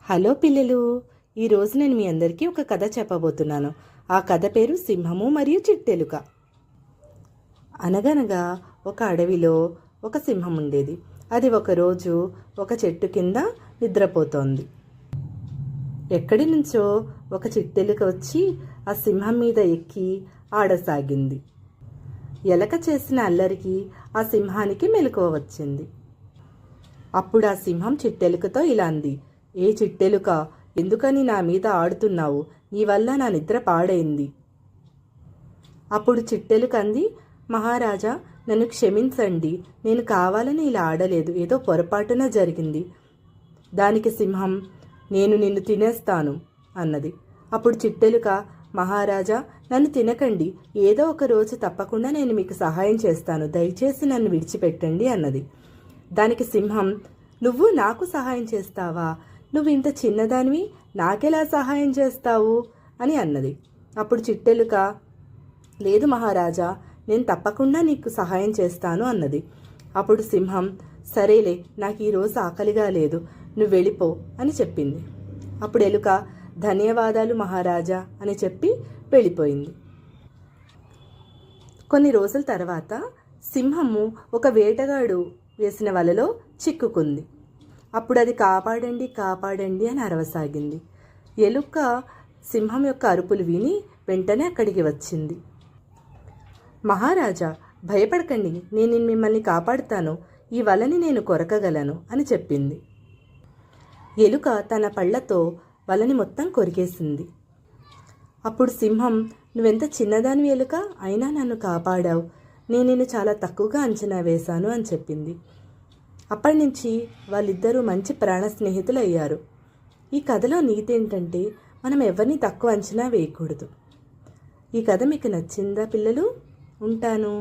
Hello పిల్లలు, ఈరోజు నేను మీ అందరికీ ఒక కథ చెప్పబోతున్నాను. ఆ కథ పేరు సింహము మరియు చిట్టెలుక. అనగనగా ఒక అడవిలో ఒక సింహం ఉండేది. అది ఒకరోజు ఒక చెట్టు కింద నిద్రపోతోంది. ఎక్కడి నుంచో ఒక చిట్టెలుక వచ్చి ఆ సింహం మీద ఎక్కి ఆడసాగింది. ఎలక చేసిన అల్లరికి ఆ సింహానికి మెలకువ వచ్చింది. అప్పుడు ఆ సింహం చిట్టెలుకతో ఇలా అంది: ఏ చిట్టెలుక, ఎందుకని నా మీద ఆడుతున్నావు? నీ వల్ల నా నిద్ర పాడైంది. అప్పుడు చిట్టెలుక అంది: మహారాజా, నన్ను క్షమించండి, నేను కావాలని ఇలా ఆడలేదు, ఏదో పొరపాటున జరిగింది. దానికి సింహం: నేను నిన్ను తినేస్తాను అన్నది. అప్పుడు చిట్టెలుక: మహారాజా, నన్ను తినకండి, ఏదో ఒక రోజు తప్పకుండా నేను మీకు సహాయం చేస్తాను, దయచేసి నన్ను విడిచిపెట్టండి అన్నది. దానికి సింహం: నువ్వు నాకు సహాయం చేస్తావా? నువ్వు ఇంత చిన్నదానివి, నాకెలా సహాయం చేస్తావు అని అన్నది. అప్పుడు చిట్టెలుక: లేదు మహారాజా, నేను తప్పకుండా నీకు సహాయం చేస్తాను అన్నది. అప్పుడు సింహం: సరేలే, నాకు ఈరోజు ఆకలిగా లేదు, నువ్వు వెళ్ళిపో అని చెప్పింది. అప్పుడు ఎలుక: ధన్యవాదాలు మహారాజా అని చెప్పి వెళ్ళిపోయింది. కొన్ని రోజుల తర్వాత సింహము ఒక వేటగాడు వేసిన వలలో చిక్కుకుంది. అప్పుడు అది కాపాడండి కాపాడండి అని అరవసాగింది. ఎలుక సింహం యొక్క అరుపులు విని వెంటనే అక్కడికి వచ్చింది. మహారాజా, భయపడకండి, నేను మిమ్మల్ని కాపాడుతాను, ఈ వలని నేను కొరకగలను అని చెప్పింది. ఎలుక తన పళ్లతో వలని మొత్తం కొరికేసింది. అప్పుడు సింహం: నువ్వెంత చిన్నదానివి ఎలుక, అయినా నన్ను కాపాడావు, నేను నిన్ను చాలా తక్కువగా అంచనా వేశాను అని చెప్పింది. అప్పటి నుంచి వాళ్ళిద్దరూ మంచి ప్రాణ స్నేహితులు అయ్యారు. ఈ కథలో నీతి ఏంటంటే, మనం ఎవరిని తక్కువ అంచనా వేయకూడదు. ఈ కథ మీకు నచ్చిందా పిల్లలు? ఉంటాను.